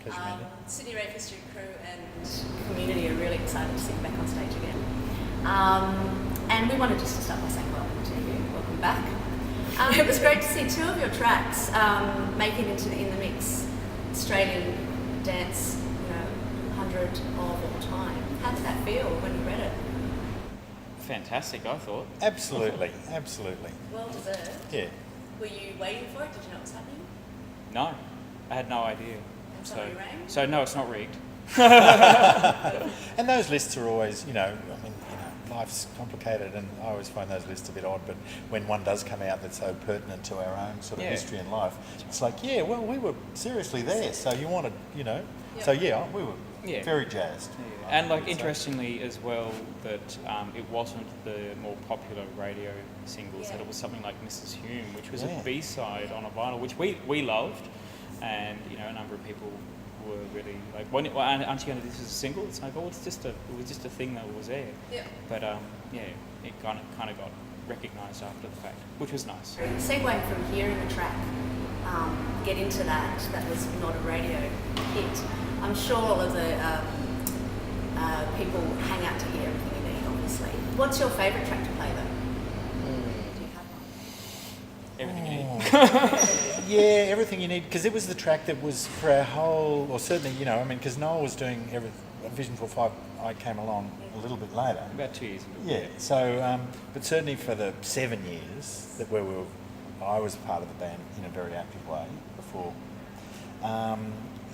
Pleasure, Mandy. Sydney Rave History crew and community are really excited to see you back on stage again. And we wanted just to start by saying welcome to you. Welcome back. It was great to see two of your tracks make it in the mix. Australian dance, 100 of all time. How did that feel when you read it? Fantastic, I thought. Absolutely, absolutely. Well deserved. Yeah. Were you waiting for it? Did you know what was happening? No, I had no idea. And somebody rang? So no, it's not rigged. And those lists are always, life's complicated, and I always find those lists a bit odd, but when one does come out that's so pertinent to our own sort of history and life, it's like, we were seriously there, so you wanted, so we were very jazzed. Yeah. And interestingly as well, that it wasn't the more popular radio singles, that it was something like Mrs. Hume, which was a B-side on a vinyl, which we loved, and a number of people were really like, aren't you going to do this as a single? It's like, it was just a thing that was there. Yeah. But it kind of got recognised after the fact, which was nice. Segueing from hearing the track, get into that was not a radio hit. I'm sure all of the people hang out to hear everything you need, obviously. What's your favourite track to play though? Do you have one? Everything you need. Yeah, everything you need, because it was the track that was for our whole, or certainly, because Noel was doing Vision 45, I came along a little bit later. About 2 years ago. Yeah, so, but certainly for the 7 years that I was part of the band in a very active way before,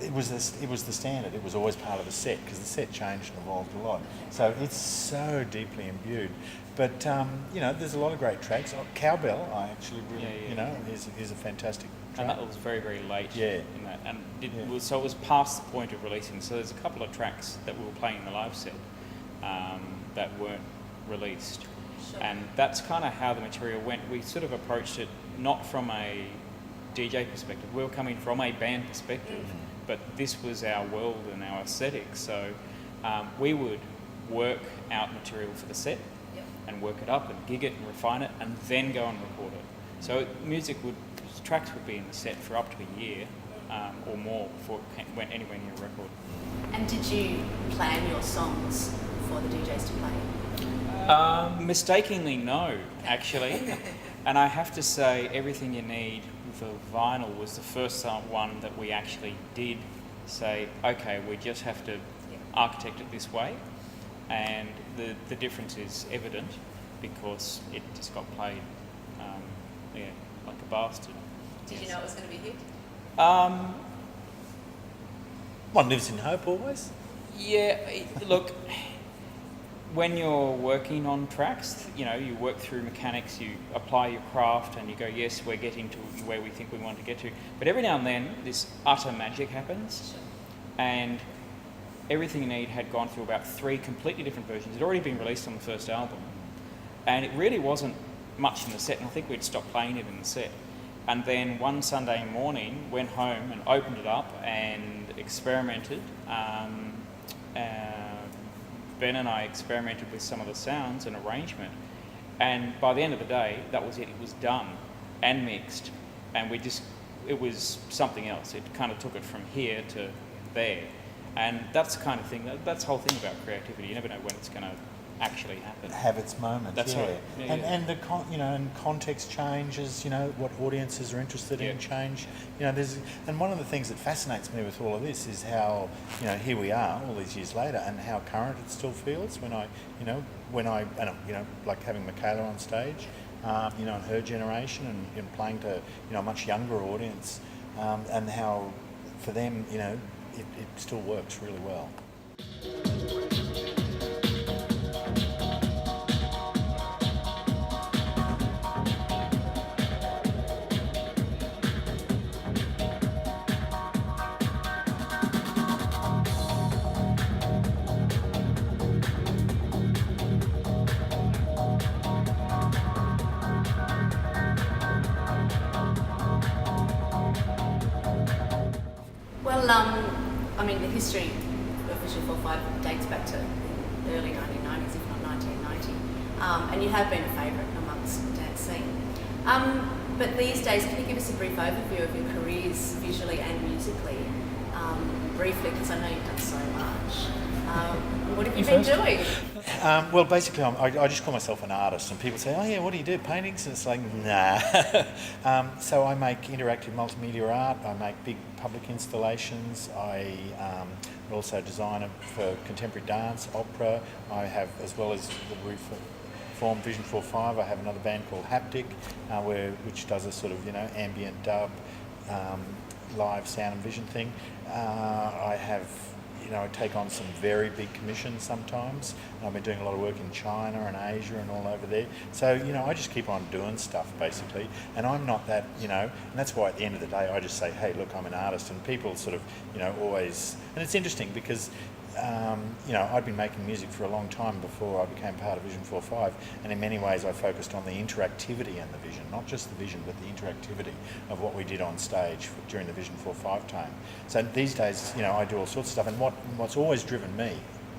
it was the standard. It was always part of the set, because the set changed and evolved a lot. So it's so deeply imbued. But there's a lot of great tracks. Cowbell, I actually really, is a fantastic track. And that was very, very late. Yeah. In that, and so it was past the point of releasing. So there's a couple of tracks that we were playing in the live set that weren't released. Sure. And that's kind of how the material went. We sort of approached it not from a DJ perspective. We were coming from a band perspective, but this was our world and our aesthetic. So we would work out material for the set and work it up and gig it and refine it and then go and record it. So tracks would be in the set for up to a year or more before it went anywhere near a record. And did you plan your songs for the DJs to play? Mistakenly, no, actually. And I have to say, Everything You Need for vinyl was the first one that we actually did say, okay, we just have to architect it this way. And the difference is evident because it just got played like a bastard. Did you know it was going to be a hit? One lives in hope always. Yeah, look, when you're working on tracks, you work through mechanics, you apply your craft and you go, yes, we're getting to where we think we want to get to. But every now and then, this utter magic happens. And Everything You Need had gone through about 3 completely different versions. It had already been released on the first album. And it really wasn't much in the set, and I think we'd stopped playing it in the set. And then one Sunday morning, went home and opened it up and experimented. Ben and I experimented with some of the sounds and arrangement. And by the end of the day, that was it. It was done and mixed. And it was something else. It kind of took it from here to there. And that's the kind of thing, that's the whole thing about creativity. You never know when it's going to actually happen. Have its moments. That's right. Yeah, and the and context changes. What audiences are interested in change. And one of the things that fascinates me with all of this is how here we are all these years later, and how current it still feels when I like having Michaela on stage, and her generation, and playing to a much younger audience, and how for them it still works really well. The history of Vision 45 dates back to the early 1990s, if not 1990, and you have been a favourite amongst the dance scene. But these days, can you give us a brief overview of your careers visually and musically? briefly, because I know you've done so much. What have you been doing? Well, basically, I just call myself an artist, and people say, "Oh yeah, what do you do? Paintings?" And it's like, nah. So I make interactive multimedia art. I make big public installations. I also design it for contemporary dance, opera. I have, as well as the reformed Vision 4.5, I have another band called Haptic, which does a sort of ambient dub, live sound and vision thing. I have. I take on some very big commissions sometimes. I've been doing a lot of work in China and Asia and all over there. So, I just keep on doing stuff basically. And I'm not that, and that's why at the end of the day I just say, hey, look, I'm an artist. And people sort of, always, and it's interesting because, I'd been making music for a long time before I became part of Vision 4.5, and in many ways I focused on the interactivity and the vision, not just the vision, but the interactivity of what we did on stage during the Vision 4.5 time. So these days, I do all sorts of stuff, and what's always driven me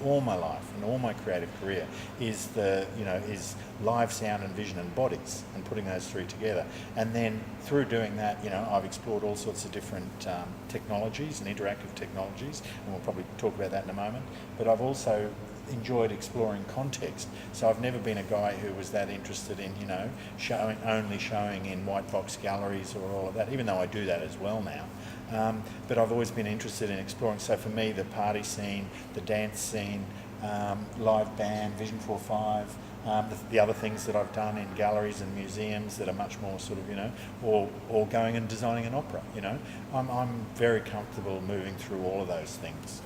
all my life and all my creative career is is live sound and vision and bodies, and putting those three together. And then through doing that, I've explored all sorts of different technologies and interactive technologies, and we'll probably talk about that in a moment. But I've also enjoyed exploring context. So I've never been a guy who was that interested in, only showing in white box galleries or all of that, even though I do that as well now. But I've always been interested in exploring. So for me, the party scene, the dance scene, live band, Vision 4.5, the other things that I've done in galleries and museums that are much more sort of, or going and designing an opera, I'm very comfortable moving through all of those things.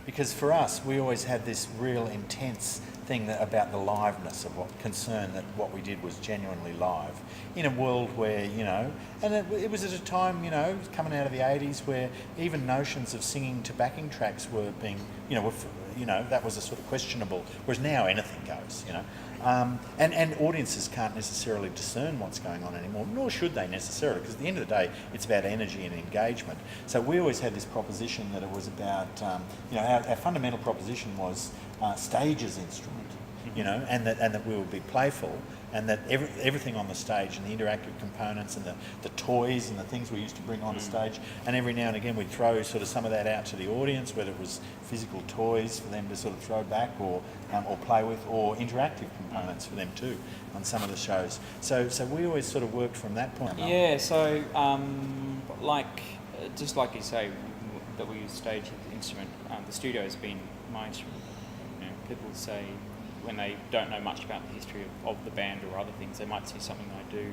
Because for us, we always had this real intense thing about the liveness of what we did was genuinely live in a world where, and it was at a time, coming out of the 80s where even notions of singing to backing tracks were being, that was a sort of questionable, whereas now anything goes, and audiences can't necessarily discern what's going on anymore, nor should they necessarily, because at the end of the day, it's about energy and engagement. So we always had this proposition that it was about, our fundamental proposition was stage as instrument, and that we would be playful, and that everything on the stage and the interactive components and the toys and the things we used to bring onto stage, and every now and again we'd throw sort of some of that out to the audience, whether it was physical toys for them to sort of throw back or play with, or interactive components for them too on some of the shows. So we always sort of worked from that point. Yeah, so just like you say, that we use stage as an instrument, the studio has been my instrument. People say, when they don't know much about the history of the band or other things, they might see something I do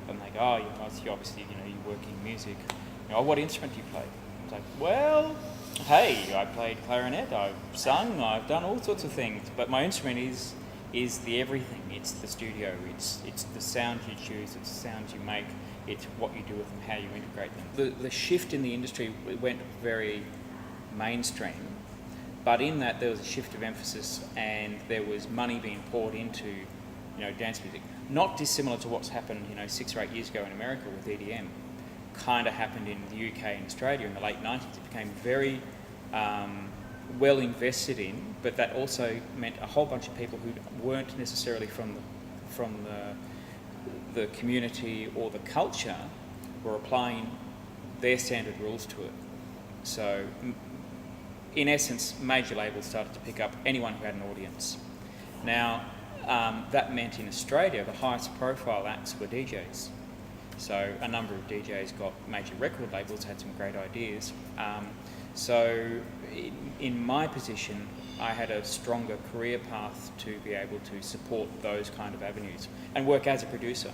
and they go, oh, you obviously, you work in music. What instrument do you play? It's like, well, hey, I played clarinet, I've sung, I've done all sorts of things, but my instrument is the everything. It's the studio, it's the sound you choose, it's the sounds you make, it's what you do with them, how you integrate them. The shift in the industry went very mainstream. But in that, there was a shift of emphasis, and there was money being poured into, dance music. Not dissimilar to what's happened, 6 or 8 years ago in America with EDM. Kind of happened in the UK and Australia in the late 90s. It became very well invested in, but that also meant a whole bunch of people who weren't necessarily from the community or the culture were applying their standard rules to it. So, in essence, major labels started to pick up anyone who had an audience. Now, that meant in Australia, the highest profile acts were DJs. So a number of DJs got major record labels, had some great ideas. So in my position, I had a stronger career path to be able to support those kind of avenues and work as a producer.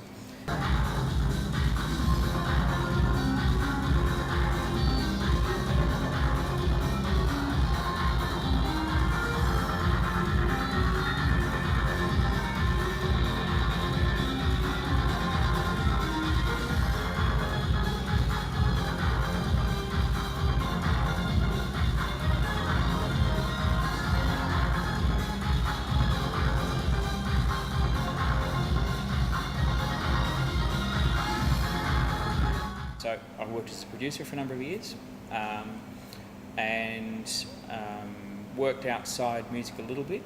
I worked as a producer for a number of years, and worked outside music a little bit,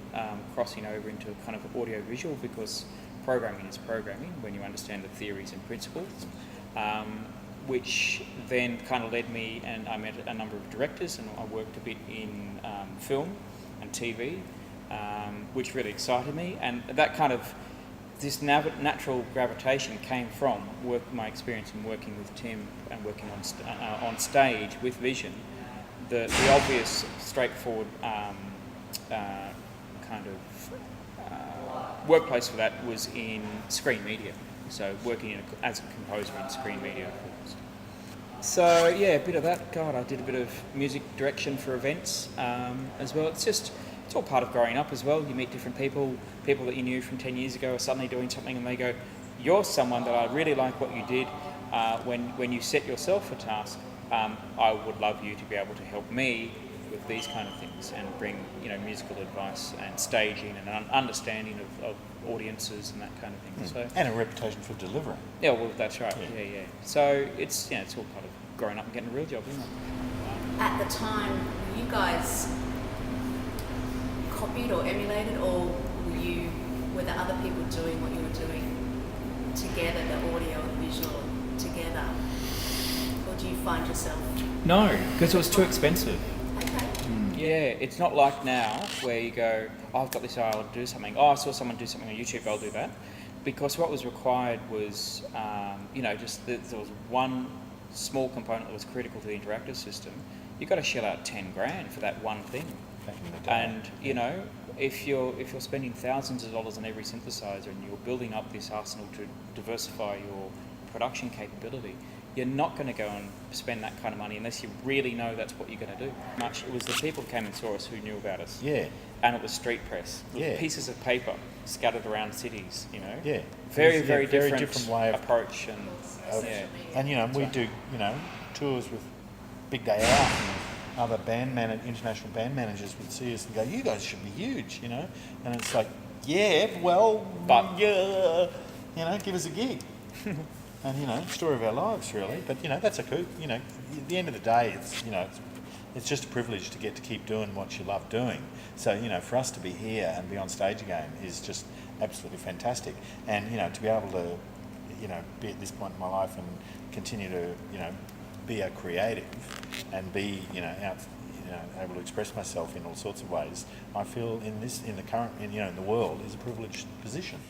crossing over into kind of audio visual, because programming is programming when you understand the theories and principles, which then kind of led me, and I met a number of directors, and I worked a bit in film and TV, which really excited me, and that kind of natural gravitation came from my experience in working with Tim and working on stage with Vision. The obvious, straightforward kind of workplace for that was in screen media. So working as a composer in screen media, of course. So yeah, a bit of that. God, I did a bit of music direction for events as well. It's all part of growing up as well. You meet different people that you knew from 10 years ago are suddenly doing something, and they go, "You're someone that I really like what you did when you set yourself a task. I would love you to be able to help me with these kind of things and bring, musical advice and staging and an understanding of audiences and that kind of thing." So, and a reputation for delivering. yeah, well, that's right. Yeah. So it's all part of growing up and getting a real job, isn't it? At the time, were you guys copied or emulated, or were there other people doing what you were doing together, the audio and visual together? Or do you find yourself... No, because it was too expensive. Okay. Yeah, it's not like now where you go, "Oh, I've got this idea, I'll do something. Oh, I saw someone do something on YouTube, I'll do that." Because what was required was, there was one small component that was critical to the interactive system. You've got to shell out 10 grand for that one thing. Back in the day. And, if you're spending thousands of dollars on every synthesizer and you're building up this arsenal to diversify your production capability, you're not going to go and spend that kind of money unless you really know that's what you're going to do. It was the people who came and saw us who knew about us. Yeah. And it was street press. It was Yeah. pieces of paper scattered around cities, Yeah. Very, It was, very very different, different way of approach. And yeah. And we do tours with Big Day Out, and other international band managers would see us and go, "You guys should be huge," and it's like, yeah, well, But- yeah, give us a gig. And story of our lives really, but that's a cool. At the end of the day, it's just a privilege to get to keep doing what you love doing. So for us to be here and be on stage again is just absolutely fantastic. And to be able to be at this point in my life and continue to be a creative and be out able to express myself in all sorts of ways, I feel in the world is a privileged position.